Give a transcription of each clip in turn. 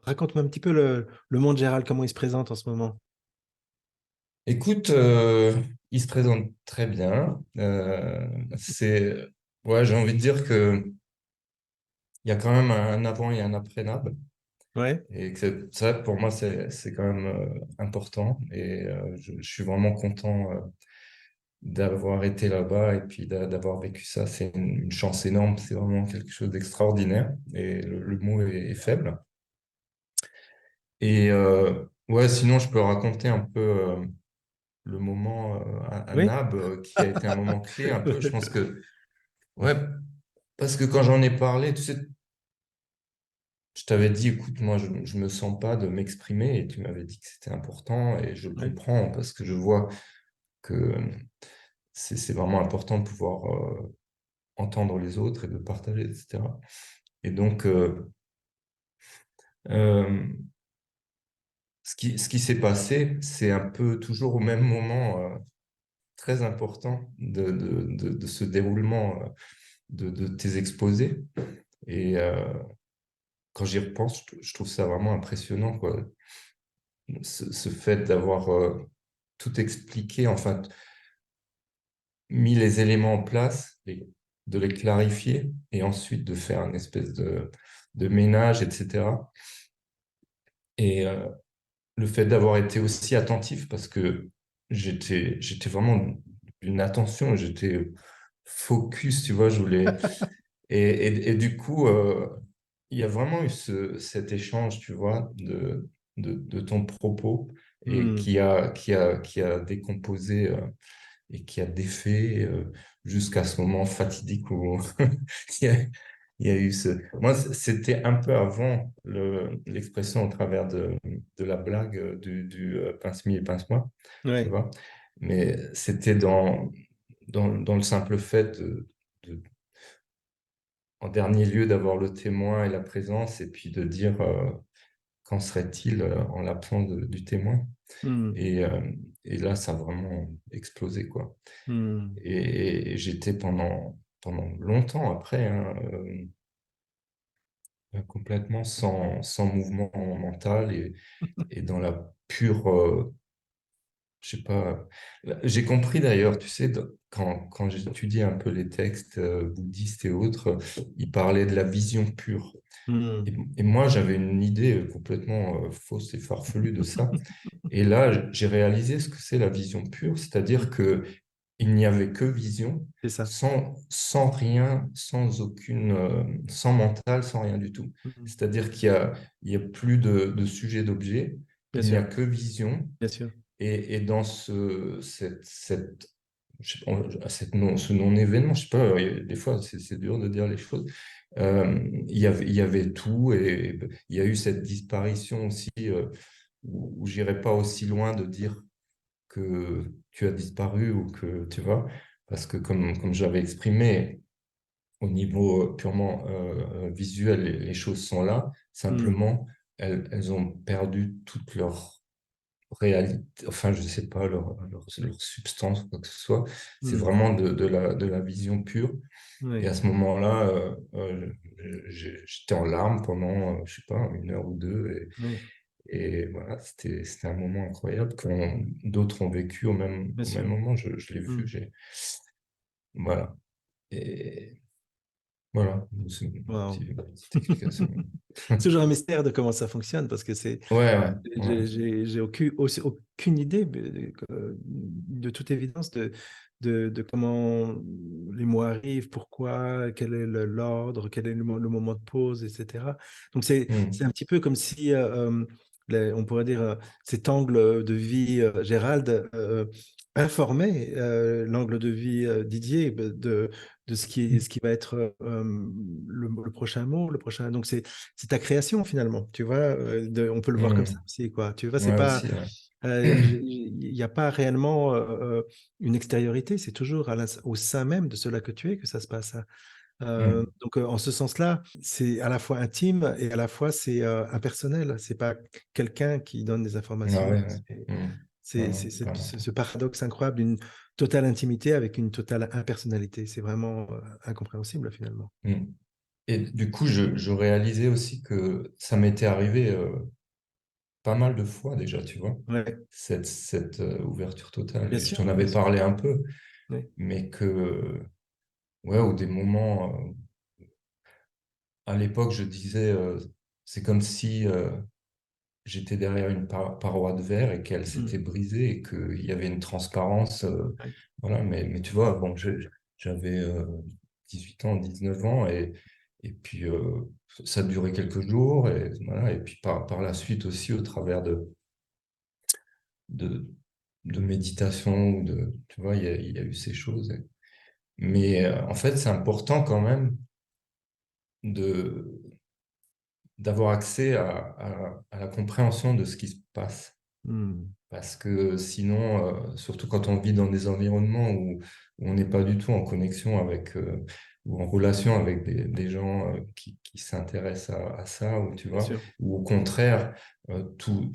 Raconte-moi un petit peu le monde Gérald, comment il se présente en ce moment. Écoute, il se présente très bien. Ouais, j'ai envie de dire que il y a quand même un avant et un après NAB, Ouais. et que ça, pour moi, c'est quand même important. Et je suis vraiment content d'avoir été là-bas et puis d'avoir vécu ça. C'est une chance énorme. C'est vraiment quelque chose d'extraordinaire. Et le mot est faible. Et ouais, sinon, je peux raconter un peu. Le moment à Oui. NAB qui a été un moment clé un peu. Je pense que, ouais, parce que quand j'en ai parlé, tu sais, je t'avais dit, écoute, moi, je me sens pas de m'exprimer et tu m'avais dit que c'était important et je le Ouais. comprends parce que je vois que c'est vraiment important de pouvoir entendre les autres et de partager, etc. Et donc, euh, ce qui s'est passé, c'est un peu toujours au même moment très important de ce déroulement de tes exposés. Et quand j'y repense, je trouve ça vraiment impressionnant, quoi. Ce fait d'avoir tout expliqué, enfin, mis les éléments en place, et de les clarifier, et ensuite de faire une espèce de ménage, etc. Et le fait d'avoir été aussi attentif, parce que j'étais vraiment d'une attention, j'étais focus, tu vois, je voulais. Et du coup, il y a vraiment eu cet échange, tu vois, de ton propos et Hmm. qui a décomposé et qui a défait jusqu'à ce moment fatidique où il y a, il y a eu ce... Moi, c'était un peu avant l'expression au travers de la blague du pince-mi et pince-moi, tu Ouais. vois. Mais c'était dans le simple fait en dernier lieu, d'avoir le témoin et la présence, et puis de dire qu'en serait-il en l'absence du témoin. Hmm. Et, euh, et là, ça a vraiment explosé, quoi. Hmm. Et j'étais pendant longtemps après, hein, complètement sans mouvement mental et dans la pure, je sais pas. J'ai compris d'ailleurs, tu sais, quand j'étudiais un peu les textes bouddhistes et autres, ils parlaient de la vision pure. Hmm. Et moi, j'avais une idée complètement fausse et farfelue de ça. Et là, j'ai réalisé ce que c'est la vision pure, c'est-à-dire que il n'y avait que vision, C'est ça. sans rien, sans aucune, sans mental, sans rien du tout. Hmm. C'est-à-dire il y a plus de sujet d'objet, Bien il n'y a sûr. que vision. Bien sûr. Et dans je sais pas, ce non-événement, je sais pas, des fois c'est dur de dire les choses. Il y avait tout et il y a eu cette disparition aussi où j'irai pas aussi loin de dire que tu as disparu ou que tu vois, parce que comme j'avais exprimé au niveau purement visuel, les choses sont là, Hmm. simplement elles ont perdu toute leur réalité, enfin, je sais pas, leur substance, quoi que ce soit. C'est Hmm. vraiment de la vision pure. Et Ouais. à ce moment-là, j'étais en larmes pendant, je sais pas, une heure ou deux. Ouais. Et voilà, c'était un moment incroyable que d'autres ont vécu Bien au même sûr. moment. Je l'ai vu, Hmm. voilà. Et voilà, c'est Wow. une petite explication. C'est toujours un mystère de comment ça fonctionne parce que Ouais, ouais, ouais. j'ai aucune idée, de toute évidence, de comment les mots arrivent, pourquoi, quel est l'ordre, quel est le moment de pause, etc. Donc c'est Hmm, un petit peu comme si, on pourrait dire, cet angle de vie, Gérald, informait l'angle de vie, Didier, de ce qui va être le prochain mot, le prochain. Donc c'est ta création finalement, tu vois. On peut le voir comme ça hmm. aussi, quoi. Tu vois, c'est Ouais, pas, aussi, ouais. il n'y a pas réellement une extériorité. C'est toujours au sein même de cela que tu es que ça se passe, hein. Hmm. Donc en ce sens-là, c'est à la fois intime et à la fois c'est impersonnel. C'est pas quelqu'un qui donne des Ah informations. ouais, ouais. Hmm. Ouais, ouais, vraiment. Ce paradoxe incroyable d'une totale intimité avec une totale impersonnalité. C'est vraiment incompréhensible finalement. Hmm. Et du coup, je réalisais aussi que ça m'était arrivé pas mal de fois déjà, tu vois, Ouais, cette ouverture totale. bien Et je sûr, t'en bien avais sûr. parlé un peu, Ouais. mais que, ouais, au des moments, à l'époque, je disais, c'est comme si j'étais derrière une paroi de verre et qu'elle s'était Mm. brisée et qu'il y avait une transparence. Ouais, Voilà, mais tu vois, bon, j'avais 18 ans, 19 ans et puis ça durait quelques jours et, voilà, et puis par la suite aussi au travers de, de méditation ou de, tu vois, il y a eu ces choses. Mais en fait, c'est important quand même de, d'avoir accès à la compréhension de ce qui se passe. mm, Parce que sinon, surtout quand on vit dans des environnements où on n'est pas du tout en connexion avec, ou en relation avec des gens qui s'intéressent à ça, ou tu bien vois, sûr. ou au contraire, tout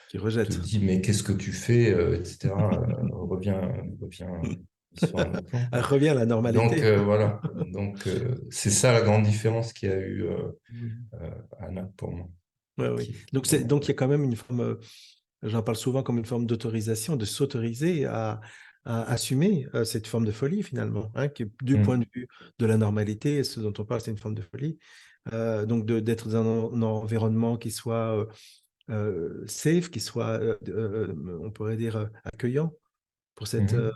Qui te rejette. dit, mais qu'est-ce que tu fais, etc. Reviens sur un autre plan. Elle revient à la Donc, normalité. voilà. Donc, c'est ça la grande différence qu'il y a eu Mm. à Naples pour moi. Ouais, oui. Donc il y a quand même une forme, j'en parle souvent comme une forme d'autorisation, de s'autoriser à assumer cette forme de folie finalement, hein, qui, du point de Mm, vue de la normalité, ce dont on parle, c'est une forme de folie. Donc d'être dans un environnement qui soit safe, qui soit, on pourrait dire, accueillant pour mhm,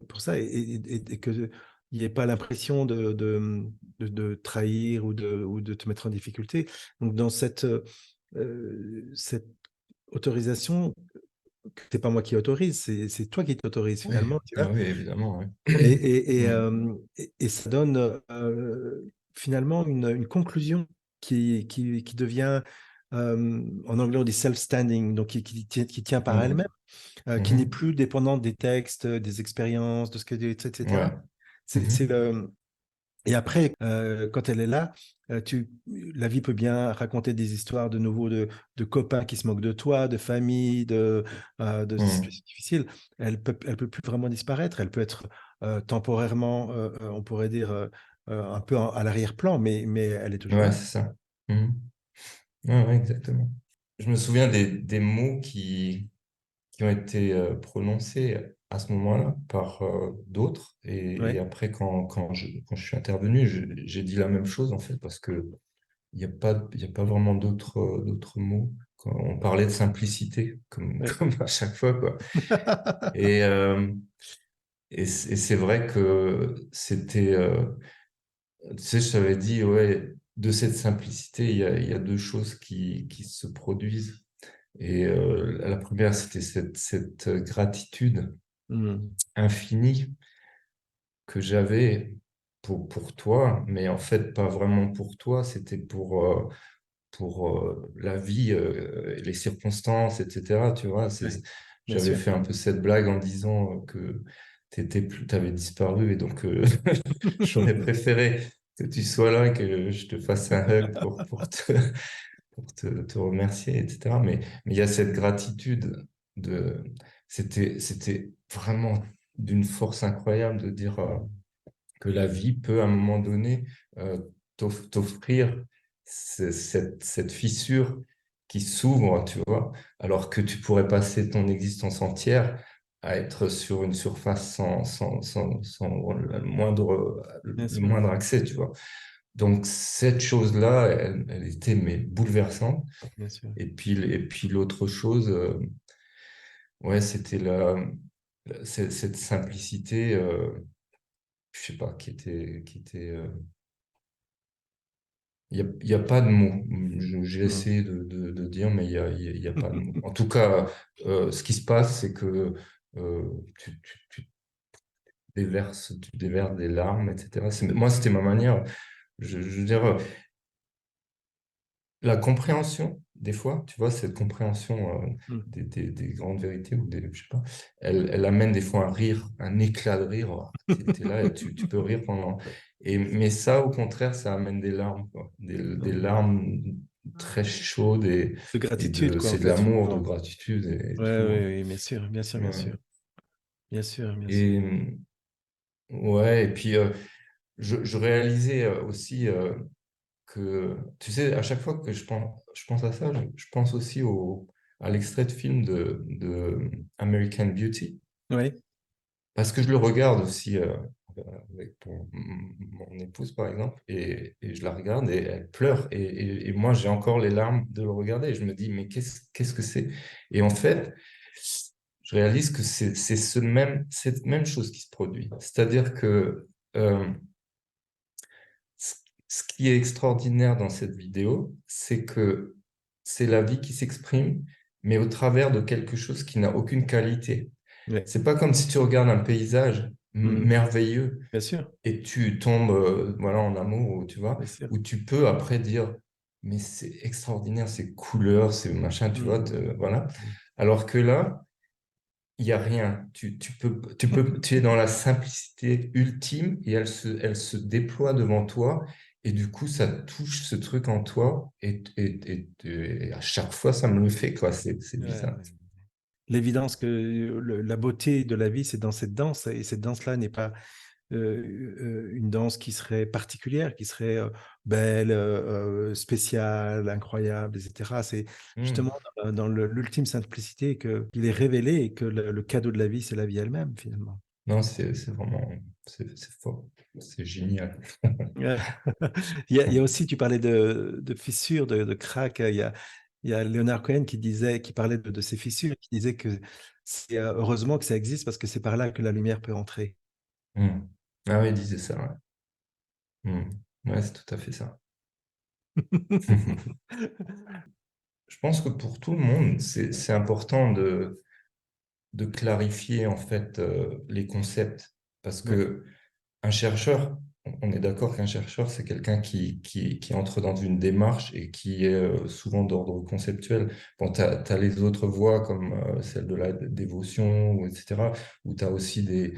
pour ça, et que il n'y ait pas l'impression de trahir ou de te mettre en difficulté. Donc dans cette autorisation, que c'est pas moi qui autorise, c'est toi qui t'autorise oui, finalement, tu ah vois. oui, évidemment, oui. Mm, Et ça donne finalement une conclusion qui devient, en anglais on dit self-standing, donc qui tient par elle-même, mm, qui n'est mhm, plus dépendante des textes, des expériences, de ce que, etc. ouais. C'est Mhm, le, et après, quand elle est là, la vie peut bien raconter des histoires de nouveau de copains qui se moquent de toi, de famille, de mm, situations difficiles. Elle peut plus vraiment disparaître. Elle peut être temporairement, on pourrait dire, un peu à l'arrière-plan, mais elle est toujours ouais, là. c'est ça. Mhm, ouais, ouais, exactement. Je me souviens des mots qui ont été prononcés à ce moment-là par d'autres. Et Ouais. après, quand je suis intervenu, j'ai dit la même chose, en fait, parce que il y a pas vraiment d'autres mots. Quand on parlait de simplicité, comme, Ouais. comme à chaque fois, quoi. Et, euh, et c'est vrai que c'était, tu sais, je t'avais dit, ouais, de cette simplicité, il y a deux choses qui se produisent. Et la première, c'était cette gratitude Hmm. infinie que j'avais pour toi, mais en fait, pas vraiment pour toi, c'était pour la vie, les circonstances, etc. Tu vois, Ouais. Bien j'avais sûr. fait un peu cette blague en disant que t'avais disparu et donc j'aurais préféré que tu sois là, que je te fasse un hug pour te remercier, etc. Mais il y a cette gratitude de, c'était vraiment d'une force incroyable de dire que la vie peut à un moment donné euh, t'offrir cette fissure qui s'ouvre, tu vois, alors que tu pourrais passer ton existence entière à être sur une surface sans Bien le sûr. moindre accès, tu vois. Donc cette chose-là, elle était mais bouleversante. Bien sûr. Et puis l'autre chose, ouais, c'était cette simplicité, je sais pas, qui était. Il y a pas de mots. J'ai Hmm. essayé de dire, mais il y a pas de mots. En tout cas, ce qui se passe, c'est que tu tu déverses des larmes, etc. Moi, c'était ma manière. Je veux dire, la compréhension, des fois, tu vois, cette compréhension Hmm. des grandes vérités, ou je sais pas, elle amène des fois un rire, un éclat de rire. Oh, t'es là et tu peux rire pendant. Mais ça, au contraire, ça amène des larmes, quoi. Des Hmm. larmes très chaudes De gratitude, quoi, en c'est de fait, l'amour, de finalement. gratitude et Ouais, tout, oui, hein. oui, bien sûr, bien sûr, bien Ouais. sûr. Bien sûr, bien sûr. Et ouais, et puis je réalisais aussi que, tu sais, à chaque fois que je pense à ça, je pense aussi à l'extrait de film de American Beauty. Oui, Parce que je le regarde aussi avec mon épouse, par exemple, et je la regarde et elle pleure. Et moi, j'ai encore les larmes de le regarder. Et je me dis, mais qu'est-ce que c'est? Et en fait, je réalise que c'est cette même chose qui se produit. C'est-à-dire que euh, ce ce qui est extraordinaire dans cette vidéo, c'est que c'est la vie qui s'exprime, mais au travers de quelque chose qui n'a aucune qualité. oui. C'est pas comme si tu regardes un paysage Mhm. merveilleux Bien sûr, et tu tombes voilà, en amour, tu vois, bien sûr. où tu peux après dire, mais c'est extraordinaire, ces couleurs, ces machins, tu vois, Mhm. voilà. Alors que là, il n'y a rien. Tu es dans la simplicité ultime et elle se déploie devant toi. Et du coup, ça touche ce truc en toi. Et à chaque fois, ça me le fait, quoi. C'est Ouais, bizarre. ouais. L'évidence que la beauté de la vie, c'est dans cette danse, et cette danse-là n'est pas une danse qui serait particulière, qui serait belle, spéciale, incroyable, etc. C'est Hmm. justement dans l'ultime simplicité qu'il est révélé et que le cadeau de la vie, c'est la vie elle-même, finalement. Non, c'est vraiment, c'est fort. C'est génial. Ouais. Il y a aussi, tu parlais de fissures, de craques. Il y a Leonard Cohen qui parlait de ces fissures, qui disait que c'est heureusement que ça existe parce que c'est par là que la lumière peut entrer. Hmm. Ah oui, il disait ça, ouais. Hmm. Ouais, c'est tout à fait ça. Je pense que pour tout le monde, c'est important de clarifier en fait les concepts parce Oui, que un chercheur, on est d'accord qu'un chercheur, c'est quelqu'un qui entre dans une démarche et qui est souvent d'ordre conceptuel. Bon, tu as les autres voies comme celle de la dévotion, etc., où tu as aussi des,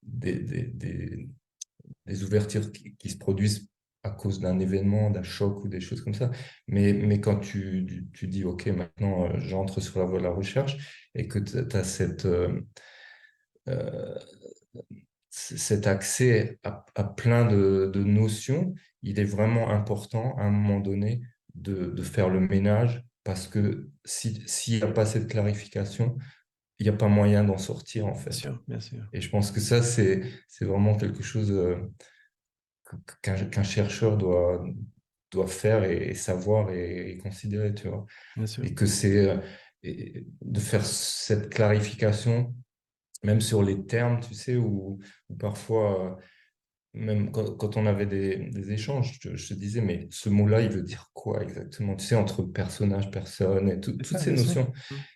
des, des- des ouvertures qui se produisent à cause d'un événement, d'un choc ou des choses comme ça. Mais quand tu dis, OK, maintenant j'entre sur la voie de la recherche et que tu as euh, cet accès à plein de notions, il est vraiment important à un moment donné de faire le ménage parce que s'il n'y a pas cette clarification, il n'y a pas moyen d'en sortir en bien fait. sûr, bien sûr, Et je pense que ça, c'est vraiment quelque chose qu'un chercheur doit faire et savoir et considérer, tu vois. bien sûr. Et que c'est de faire cette clarification, même sur les termes, tu sais, où parfois, même quand on avait des échanges, je te disais, mais ce mot-là, il veut dire quoi exactement? Tu sais, entre personnage, personne, et C'est toutes ça, ces bien sûr. notions.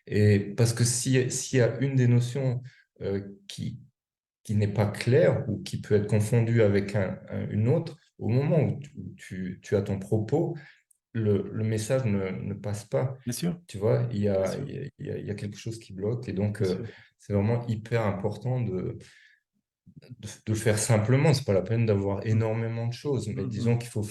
Et parce que s'il y a une des notions euh, qui, qui n'est pas claire ou qui peut être confondue avec une autre, au moment où tu as ton propos, le message ne passe pas. Bien sûr, Tu vois, bien sûr, il y a quelque chose qui bloque. Et donc, bien sûr. c'est vraiment hyper important de le faire simplement. C'est pas la peine d'avoir Mm, énormément de choses, mais mm, disons mm. qu'il faut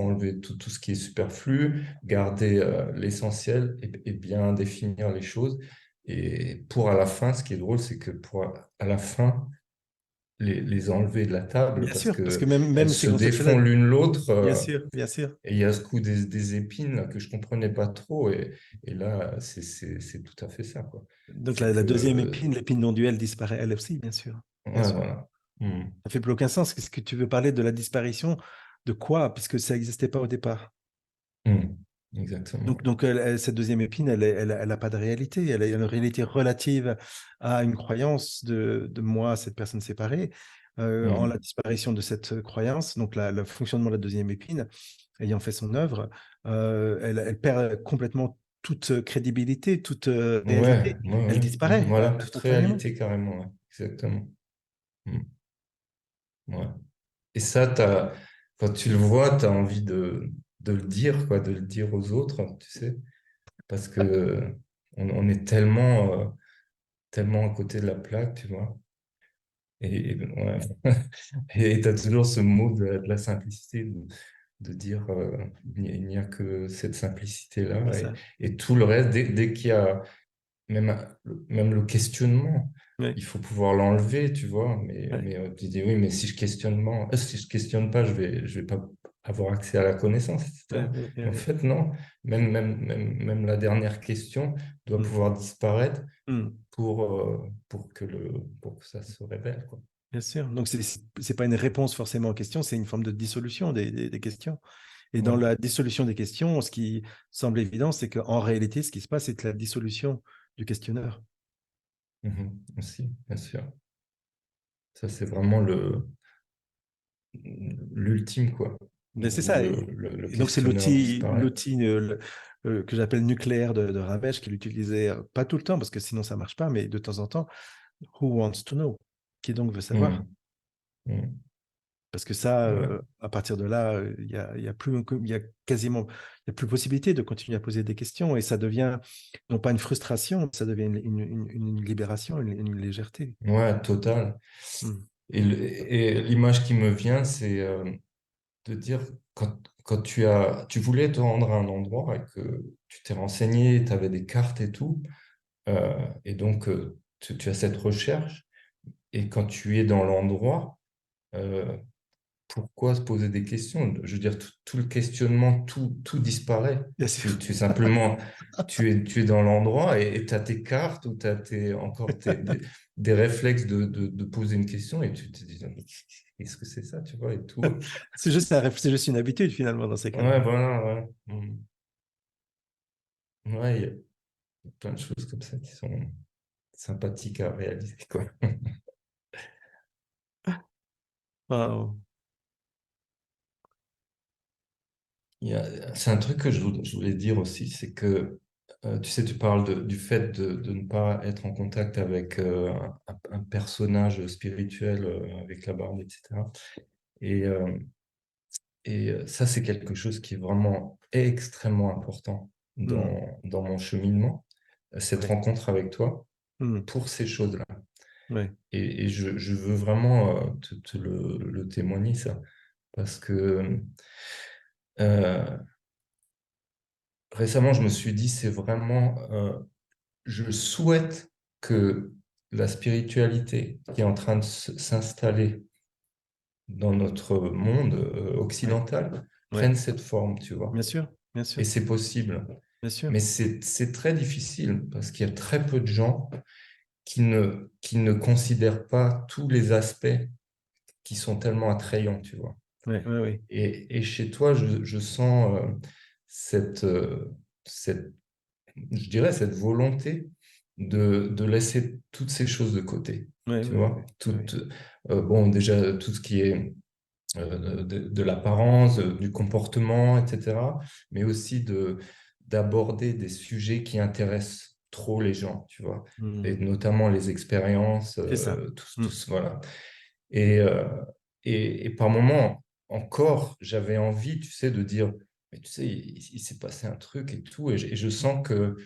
enlever tout ce qui est superflu, garder l'essentiel et bien définir les choses. Et pour à la fin, ce qui est drôle, c'est que pour à la fin, les enlever de la table Bien parce sûr, parce que que elles même ces se concepts-là, défont l'une l'autre. bien sûr, bien sûr. Et il y a ce coup des épines là, que je comprenais pas trop. Et là, c'est tout à fait ça, quoi. Donc C'est la deuxième que, épine, l'épine non duelle disparaît elle aussi, bien sûr. Bien ouais, sûr. voilà. Hmm. Ça fait plus aucun sens. Qu'est-ce que tu veux parler de la disparition de quoi? Puisque ça n'existait pas au départ. Hmm. Exactement. Donc cette deuxième épine, elle a pas de réalité. Elle a une réalité relative à une croyance de moi, cette personne séparée. En la Hmm. disparition de cette croyance, donc le fonctionnement de la deuxième épine, ayant fait son œuvre, elle perd complètement toute crédibilité, toute Ouais, réalité. ouais, Elle ouais. Hmm. disparaît Voilà, toute instantanément. réalité carrément. Ouais. Exactement. Hmm. Ouais. Et ça, quand tu le vois, tu as envie de le dire, quoi, de le dire aux autres, tu sais, parce que on est tellement à côté de la plaque, tu vois. Ouais. Et tu as toujours ce mot de la simplicité, de dire il n'y a que cette C'est simplicité-là. ça. Et tout le reste, dès qu'il y a même le questionnement, Ouais, il faut pouvoir l'enlever, tu vois. ouais, Mais tu dis oui, mais si je questionne pas, je vais pas avoir accès à la connaissance, ouais, etc. ouais, Et en ouais. fait, non. Même la dernière question doit Mm, pouvoir disparaître mm. pour que ça se révèle, quoi. Bien sûr. Donc, c'est pas une réponse forcément aux questions, c'est une forme de dissolution des questions. Et dans Ouais. la dissolution des questions, ce qui semble évident, c'est qu'en réalité, ce qui se passe, c'est la dissolution du questionneur. Mhm. Aussi, bien sûr. Ça, c'est vraiment l'ultime, quoi, Mais c'est où ça. le Et donc, c'est questionneur disparaît. l'outil que j'appelle nucléaire de Ramèche, qu'il utilisait pas tout le temps, parce que sinon ça marche pas, mais de temps en temps. Who wants to know? Qui donc veut savoir? Mhm. Mhm. Parce que ça, Ouais. à partir de là, il y a plus, il y a quasiment, il y a plus possibilité de continuer à poser des questions et ça devient non pas une frustration, ça devient une libération, une légèreté. Ouais, total. Hmm. Et l'image qui me vient, c'est de dire, quand tu voulais te rendre à un endroit et que tu t'es renseigné, tu avais des cartes et tout, et donc tu as cette recherche, et quand tu es dans l'endroit, euh, pourquoi se poser des questions? Je veux dire, tout le questionnement, tout disparaît. Bien sûr. Tu es simplement, tu es dans l'endroit et tu as tes cartes ou tu as des réflexes de poser une question et tu te dis, mais qu'est-ce que c'est ça, tu vois, et tout. C'est juste une habitude finalement dans ces cas-là. Ouais, voilà, ouais. Ouais, il y a plein de choses comme ça qui sont sympathiques à réaliser, quoi. Wow. C'est un truc que je voulais dire aussi, c'est que, tu sais, tu parles du fait de ne pas être en contact avec un personnage spirituel avec la barbe, etc. Et, euh, Ça, c'est quelque chose qui est vraiment extrêmement important Hmm. dans mon cheminement, cette Ouais. rencontre avec toi Hmm. pour ces choses-là. Ouais. Et je veux vraiment te le témoigner, ça, parce que euh, récemment, je me suis dit, c'est vraiment, je souhaite que la spiritualité qui est en train de s'installer dans notre monde Ouais. occidental Ouais. prenne cette forme, tu vois. Bien sûr. Bien Et sûr. c'est possible. Bien sûr. Mais c'est très difficile parce qu'il y a très peu de gens qui ne considèrent pas tous les aspects qui sont tellement attrayants, tu vois. Ouais. Ouais. Ouais. Et chez toi, je sens cette, cette, je dirais, cette volonté de laisser toutes ces choses de côté, Ouais. tu Ouais. vois. Ouais. Ouais. Bon, déjà, tout ce qui est de l'apparence, du comportement, etc., mais aussi d'aborder des sujets qui intéressent trop les gens, tu vois, et Hmm. notamment les expériences, C'est ça. Hmm. voilà. Et, euh, et par moments, encore, j'avais envie, tu sais, de dire, mais tu sais, il s'est passé un truc et tout, et je sens que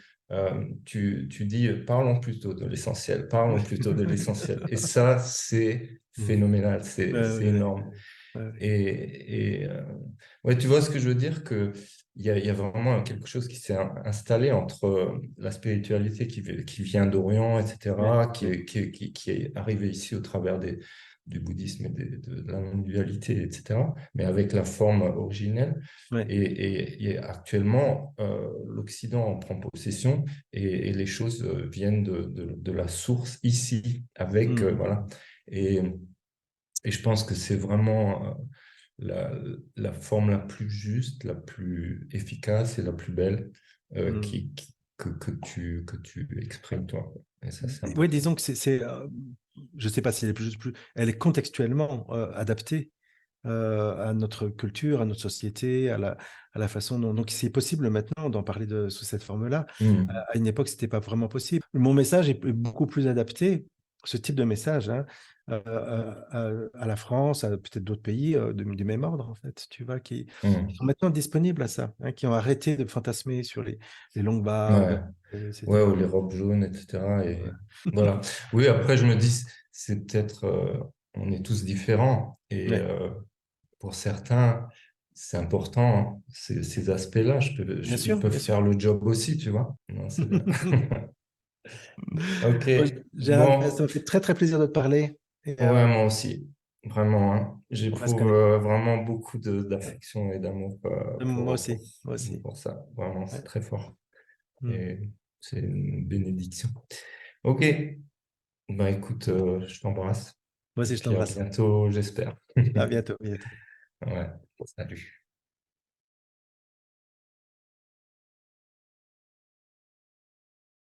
tu dis, parlons plutôt de l'essentiel. Et ça, c'est Hmm. phénoménal, Ouais. c'est Ouais. énorme. Ouais. Ouais. Ouais, tu vois ce que je veux dire, que il y a vraiment quelque chose qui s'est installé entre la spiritualité qui vient d'Orient, Ouais. etc., Ouais. qui est arrivée ici au travers du bouddhisme et de la non-dualité, etc., mais avec la forme originelle. Ouais. Et actuellement, l'Occident en prend possession et les choses viennent de la source ici, avec, Hmm. voilà. Et, et je pense que c'est vraiment la, la forme la plus juste, la plus efficace et la plus belle Hmm. que tu exprimes toi. Et ça, c'est Oui, important. disons que je ne sais pas si elle est elle est contextuellement adaptée à notre culture, à notre société, à la façon dont. Donc, c'est possible maintenant d'en parler sous cette forme-là. Hmm. À une époque, c'était pas vraiment possible. Mon message est beaucoup plus adapté, ce type de message, hein, à la France, à peut-être d'autres pays du même ordre, en fait, tu vois, qui Hmm. sont maintenant disponibles à ça, hein, qui ont arrêté de fantasmer sur les longues barbes, Ouais. Ouais, ou etc. les robes jaunes, etc. Et Voilà. voilà. Oui, après, je me dis, c'est peut-être, on est tous différents. Et Ouais, pour certains, c'est important, hein, ces aspects-là. bien Ils sûr, peuvent bien sûr. faire le job aussi, tu vois. Non, c'est bien. Ok, Bon, Gérald, ben, ça bon, m'a fait très, très plaisir de te parler. Et, ouais, moi aussi, vraiment, hein. on reste J'éprouve connecté. vraiment beaucoup d'affection et d'amour Moi aussi, moi aussi. pour ça. Vraiment, c'est Ouais. très fort. Mm. Et c'est une bénédiction. Ok, bah écoute, je t'embrasse. Moi Et aussi, je puis à t'embrasse. bientôt, j'espère. À bientôt, bientôt. Ouais, salut.